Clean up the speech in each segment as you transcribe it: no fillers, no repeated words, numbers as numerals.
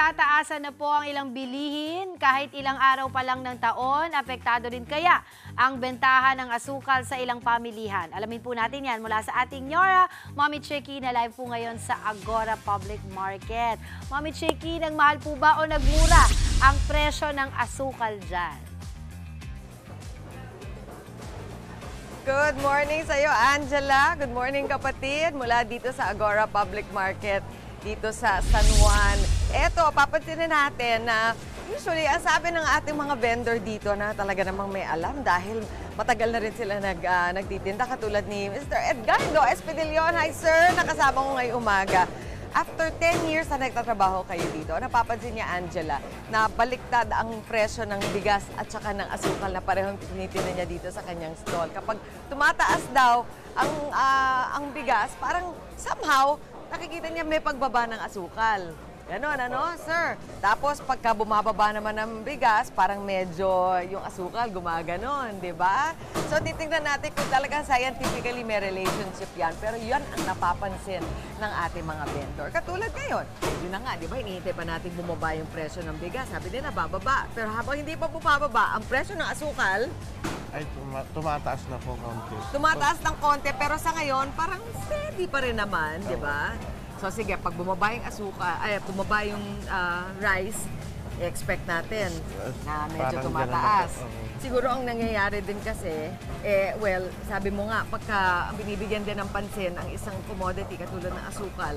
nagtataasan na po ang ilang bilihin kahit ilang araw pa lang ng taon. Apektado rin kaya ang bentahan ng asukal sa ilang pamilihan. Alamin po natin yan mula sa ating Nyora, Mami Chiki na live po ngayon sa Agora Public Market. Mami Chiki, nagmahal po ba o nagmura ang presyo ng asukal dyan? Good morning sa iyo, Angela. Good morning, kapatid. Mula dito sa Agora Public Market, dito sa San Juan. Eto, papansinin natin na usually, ang sabi ng ating mga vendor dito na talaga namang may alam dahil matagal na rin sila nagtitinda katulad ni Mr. Edgardo Espidillon. Hi, sir. Nakasama ko ngayong umaga. After 10 years na nagtatrabaho kayo dito, napapansin niya, Angela, na baliktad ang presyo ng bigas at saka ng asukal na parehong tinitinda niya dito sa kanyang stall. Kapag tumataas daw ang bigas, parang somehow nakikita niya may pagbaba ng asukal. Ganon, ano, sir? Tapos, pagka bumababa naman ng bigas, parang medyo yung asukal gumaganon, di ba? So, titingnan natin kung talagang scientifically may relationship yan. Pero yan ang napapansin ng ating mga vendor. Katulad ngayon, yun na nga, di ba? Hinihintay pa natin bumaba yung presyo ng bigas. Sabi nila, bababa. Pero habang hindi pa bumababa, ang presyo ng asukal ay tumataas na po konti. Tumataas ng konti, pero sa ngayon, parang steady pa rin naman, di ba? So sige, pag bumaba yung bumaba yung rice, i-expect natin na medyo tumataas. Siguro ang nangyayari din kasi, well, sabi mo nga, pagka binibigyan din ng pansin ang isang commodity katulad ng asukal,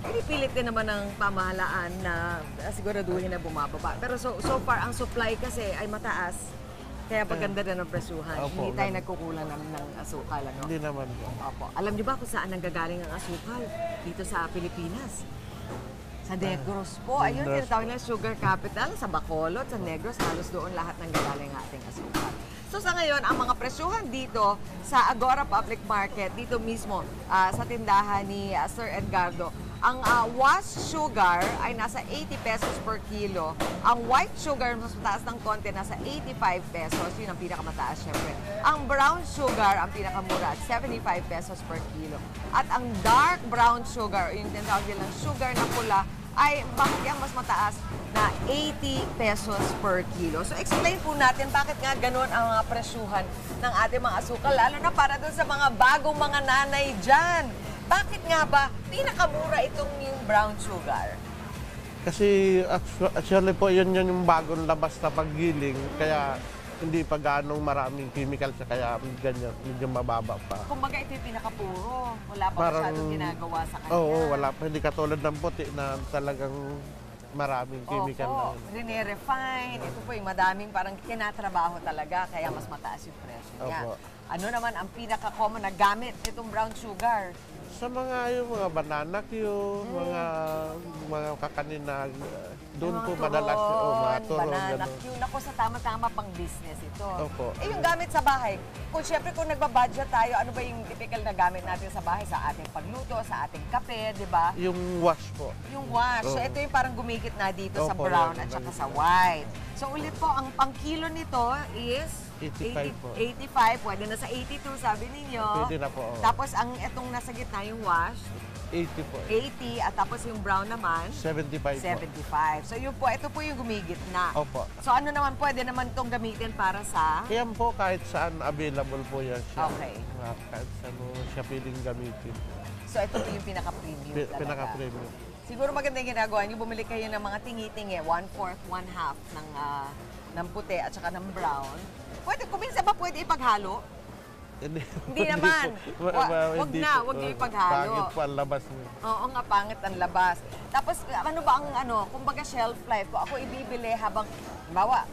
pinipilit din naman ng pamahalaan na siguraduhin na bumababa. Pero so far, ang supply kasi ay mataas. Kaya paganda rin ang presyuhan. Hindi tayo nagkukulang ng asukal. Ano? Hindi naman po. Opo. Alam niyo ba kung saan nanggagaling ang asukal? Dito sa Pilipinas. Sa Negros po. Ayun, tinatawag na sugar capital. Sa Bacolod, sa Negros, halos doon lahat nanggagaling ang ating asukal. So sa ngayon, ang mga presyuhan dito sa Agora Public Market, dito mismo sa tindahan ni Sir Edgardo, ang wash sugar ay nasa 80 pesos per kilo. Ang white sugar, mas mataas ng konti, nasa 85 pesos. Yun ang pinakamataas, syempre. Ang brown sugar, ang pinakamura, at 75 pesos per kilo. At ang dark brown sugar, yung tinatawag nilang sugar na pula, ay bakit ang mas mataas na 80 pesos per kilo. So explain po natin bakit nga ganun ang mga presyuhan ng ating mga asukal, lalo na para dun sa mga bagong mga nanay dyan. Bakit nga ba pinakamura itong yung brown sugar? Kasi actually po yun yung bagong labas na paggiling, kaya hindi pa ganong maraming chemical siya, kaya ganyan, medyo mababa pa. Kumbaga ito yung pinakapuro. Wala pa Parang, masyadong ginagawa sa kanya. Oo, wala pa. Hindi katulad ng puti na talagang maraming chemical na yun. Rine-refine. Ito po yung madaming parang kinatrabaho talaga, kaya mas mataas yung presyo niya. Opo. Ano naman ang pinaka-common na gamit nitong brown sugar? Sa yung mga banana Q, mga kakanin na doon po madalas mga turon. Banana Q. Naku, sa tama-tama pang business ito. Opo. Yung gamit sa bahay, syempre kung nagbabudget tayo, ano ba yung typical na gamit natin sa bahay? Sa ating pagluto, sa ating kape, di ba? Yung wash po. Yung wash. So ito yung parang gumikit na dito sa Opo, brown yan. at saka sa white. So ulit po, ang pang-kilo nito is 85 po. 85, pwede na sa 82 sabi ninyo. Pwede na po. Tapos ang itong nasa gitna yung wash, 80 po. 80 at tapos yung brown naman 75 po. 75. So yun po, ito po yung gumigitna. Opo. So ano naman pwede naman itong gamitin para sa Yan po kahit saan available po yan siya. Okay. Kahit saan mo siya piling gamitin. So ito po yung pinaka-premium talaga. Pinaka-premium. Siguro maganda yung ginagawa niyo, bumili kayo ng mga tingi-tingi, 1/4, 1/2 ng puti at saka ng brown. Pwede, kuminsan ba pwede ipaghalo? Hindi naman. Wag niyo ipaghalo. Pangit po ang labas niya. Oo nga, pangit ang labas. Tapos ano ba ang kumbaga shelf life ko, ako ibibili habang, bawa,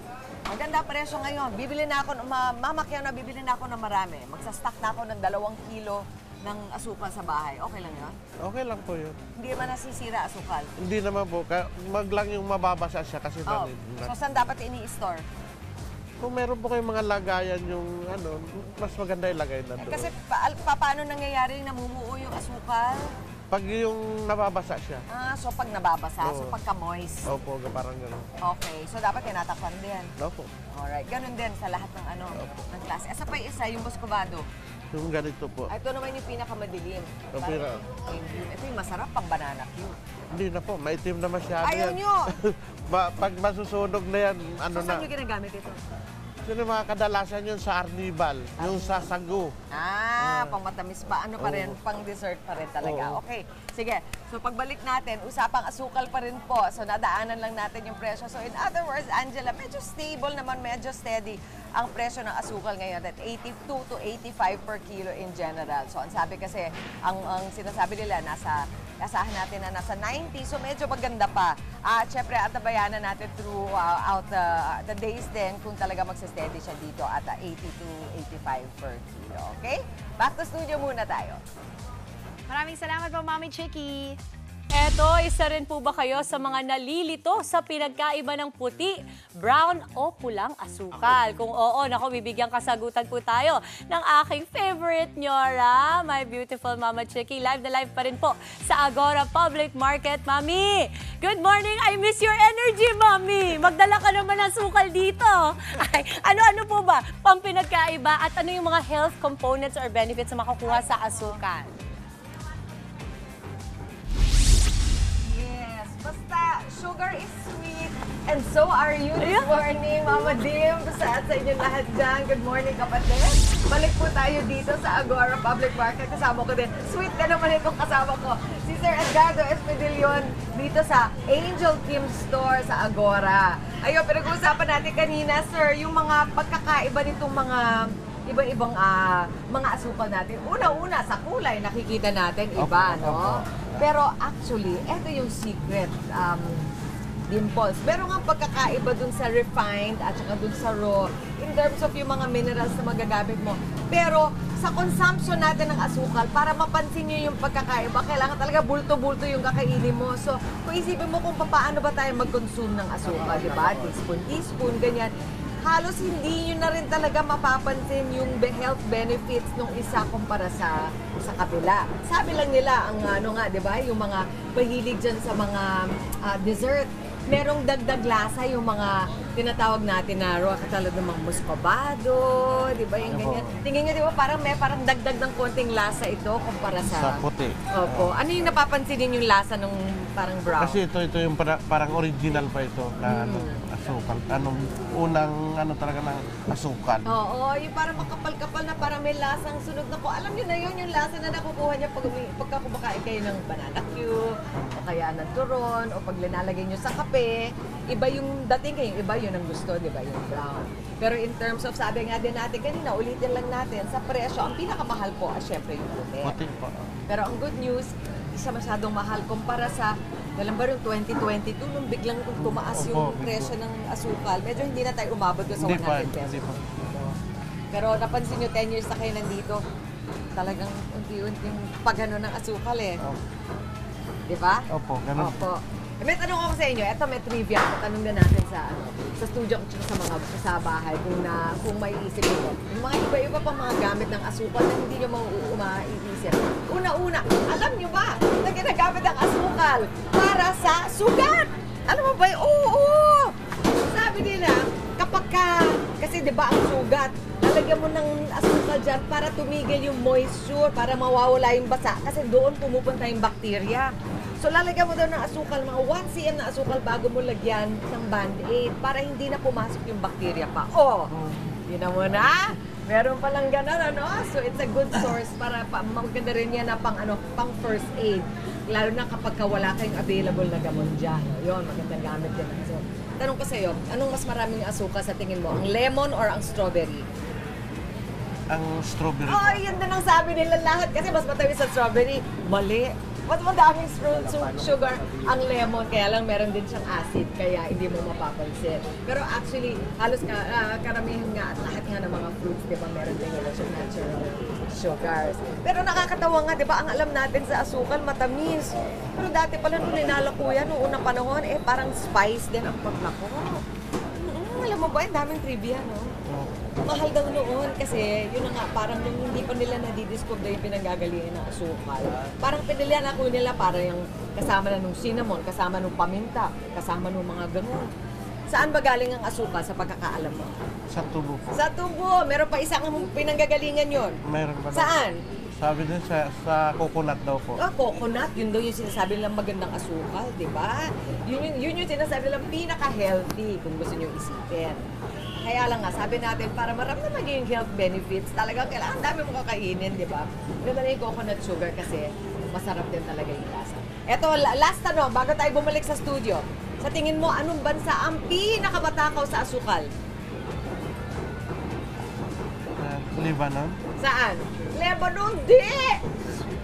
maganda presyo ngayon, bibili na ako, mamakyaw na bibili na ako ng marami. Magsa-stock na ako ng 2 kilo ng asukal sa bahay. Okay lang yun? Okay lang po yun. Hindi naman nasisira asukal. Hindi naman po. Lang yung mababasa siya kasi So saan dapat ini-store? Kung meron po kayong mga lagayan yung mas maganda ilagay na doon. Kasi paano nangyayari namumuo yung asukal? Pag yung nababasa siya. So pag nababasa, so pagka-moist. Opo, parang gano'n. Okay, so dapat tinatakpan din. Opo. Alright, ganun din sa lahat ng ng klase. Asa pa yung isa, yung muscovado. Yung ganito po. Ito naman yung pinakamadilim. Yung pina- Ito yung masarap pang banana cue. Hindi na po, maitim na masyado Ayaw yan. nyo! Pag masusunog na yan, ano So, saan na. nyo ginagamit ito? Yun yung mga kadalasan yun sa Arnibal, yung sa Sagu. Pang matamis pa. Ano pa rin? Pang dessert pa rin talaga. Oo. Okay. Sige. So, pagbalik natin, usapang asukal pa rin po. So, nadaanan lang natin yung presyo. So, in other words, Angela, medyo stable naman, medyo steady ang presyo ng asukal ngayon at 82 to 85 per kilo in general. So, ang sabi kasi, ang sinasabi nila, asahan natin na nasa 90, so medyo maganda pa. At syempre, atabayanan natin throughout the days din kung talaga magsa-steady siya dito at 80 to 85 per kilo. Okay? Back to studio muna tayo. Maraming salamat po, Mami Chicky. Eto, isa rin po ba kayo sa mga nalilito sa pinagkaiba ng puti, brown o pulang asukal? Kung oo, nako, bibigyan kasagutan po tayo ng aking favorite Nyora, my beautiful Mama Chicky. Live na live pa rin po sa Agora Public Market. Mami, good morning. I miss your energy, Mami. Magdala ka naman ng asukal dito. Ay, ano-ano po ba pang pinagkaiba at ano yung mga health components or benefits na makukuha sa asukal? Basta, sugar is sweet. And so are you this morning, Mama Dim. Sa inyo lahat dyan. Good morning, kapatid. Balik po tayo dito sa Agora Public Market. Kasama ko din. Sweet ka naman itong kasama ko. Si Sir Edgardo Espedillon dito sa Angel Kim Store sa Agora. Ayun, pinag-uusapan natin kanina, Sir, yung mga pagkakaiba nitong mga iba-ibang mga asukal natin. Una-una, sa kulay, nakikita natin iba, no? Pero actually, eto yung secret, Dimples. Pero nga pagkakaiba dun sa refined at saka dun sa raw, in terms of yung mga minerals na magagamit mo. Pero sa consumption natin ng asukal, para mapansin nyo yung pagkakaiba, kailangan talaga bulto-bulto yung kakainin mo. So, kung isipin mo kung paano ba tayo mag-consume ng asukal, di ba? Teaspoon, ganyan. Halos hindi nyo na rin talaga mapapansin yung health benefits ng isa kumpara sa kabila. Sabi lang nila, ang di ba, yung mga mahilig dyan sa mga dessert, merong dagdag lasa yung mga tinatawag natin na raw, katulad ng mga muscovado, di ba, yung ganyan. Tingin nyo, di ba, parang dagdag ng konting lasa ito kumpara sa puti. Opo. Ano yung napapansin din yung lasa ng parang brown? Kasi ito yung parang original pa ito na asukal. Unang talaga ng asukal. Oo, yung parang makapal-kapal na parang may lasang sunog na ko. Alam niyo na yun, yung lasa na nakukuha niya pagka kumakain kayo ng banana cue, o kaya ng turon, o pag linalagay niyo sa kape, iba yung dating kayo, iba yun ang gusto, di ba, yung brown. Pero in terms of, sabi nga din natin kanina, ulitin lang natin, sa presyo, ang pinakamahal po, syempre yung puti. Puti po. Pero ang good news, hindi siya masyadong mahal kumpara sa, alam ba yung 2022, nung biglang tumaas yung presyo ng asukal, medyo hindi na tayo umabot doon sa 100 pesos. Pero napansin nyo, 10 years na kayo nandito, talagang unti-unting pagano ng asukal eh. Di ba? Opo, ganun. Opo. May tanong ako sa inyo, eto may trivia, tanong na natin sa studio ko sa mga sa bahay kung maiisip nyo. Yung mga iba-iba pang mga gamit ng asukal na hindi nyo maiisip. Una-una, alam nyo ba na ginagamit ang asukal para sa sugat? Alam mo ba? Oo! Sabi nila, kasi di ba ang sugat, lalagyan mo ng asukal dyan para tumigil yung moisture, para mawawala yung basa. Kasi doon pumupunta yung bakterya. So, lalagyan mo daw ng asukal, mga 1 cm na asukal bago mo lagyan ng Band-Aid para hindi na pumasok yung bakterya pa. Yun na muna. Meron palang ganun, ano? So, it's a good source para maganda rin yan na pang first aid. Lalo na kapag wala kayong available na gamot dyan. Yun, magandang gamit din. So, tanong ko sa'yo, anong mas maraming asukal sa tingin mo? Ang lemon or ang strawberry? Ang strawberry. Yun din ang sabi nila lahat kasi mas matamis sa strawberry. Mali. Mas madaming sugar ang lemon, kaya lang meron din siyang acid, kaya hindi mo mapapansin. Pero actually, halos karamihan nga at lahat nga ng mga fruits, di ba, meron din yung natural sugars. Pero nakakatawa nga, di ba, ang alam natin sa asukal, matamis. Pero dati pala nung linalako yan, noong unang panahon, parang spice din ang paglako. Alam mo ba, ang daming trivia, no? Mahal daw noon kasi yun nga parang yung hindi pa nila nadidiscover yung pinanggagalingan ng asukal. Parang pinilihan ako nila para yung kasama na nung cinnamon, kasama nung paminta, kasama nung mga ganun. Saan ba galing ang asukal sa pagkakaalam mo? Sa tubo po. Sa tubo. Meron pa isang pinanggagalingan yon. Meron pa daw. Saan? Sabi din sa coconut daw po. Coconut. Yun daw yung sinasabi nilang magandang asukal, di ba? Yun yung sinasabi nilang pinaka-healthy kung gusto nyo isipin. Kaya lang nga, sabi natin, para maramdaman yung health benefits, talagang kailangan dami mo kakainin, di ba? Ganda na yung coconut sugar kasi masarap din talaga yung lasa. Eto, last tanong, bago tayo bumalik sa studio. Sa tingin mo, anong bansa ang pinakamatakaw sa asukal? Lebanon? Saan? Lebanon, di!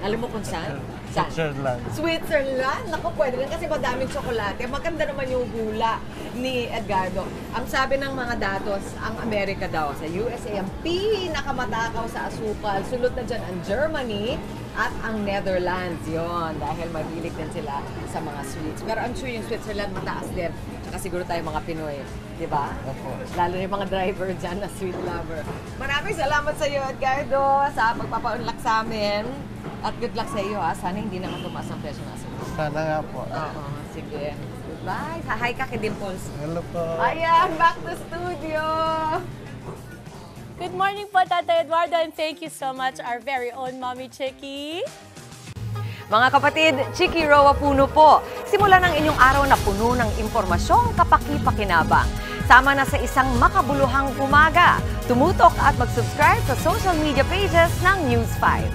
Alam mo kung saan? Saan? Switzerland. Switzerland? Naku, pwede rin kasi madaming tsokolate. Maganda naman yung hula ni Edgardo. Ang sabi ng mga datos, ang Amerika daw sa USA, ang pinakamatakaw sa asukal. Sunod na dyan ang Germany at ang Netherlands. Yon dahil mahilig din sila sa mga sweets. Pero I'm sure yung Switzerland mataas din. Tsaka siguro tayo mga Pinoy. Di ba? Opo. Lalo na yung mga driver dyan na sweet lover. Maraming salamat sa iyo, Edgardo, sa pagpapaunlak sa amin. At good luck sa iyo, ha. Sana hindi na tumaas ang presyo ng asukal. Sana nga po. Oo, sige. Goodbye. Hi ka kay Dimples. Hello po. Ayan, back to studio. Good morning po, Tata Eduardo, and thank you so much, our very own Mommy Chiki. Mga kapatid, Chiki Roa Puno po. Simulan ang inyong araw na puno ng impormasyong kapaki-pakinabang. Sama na sa isang makabuluhang umaga. Tumutok at mag-subscribe sa social media pages ng News 5.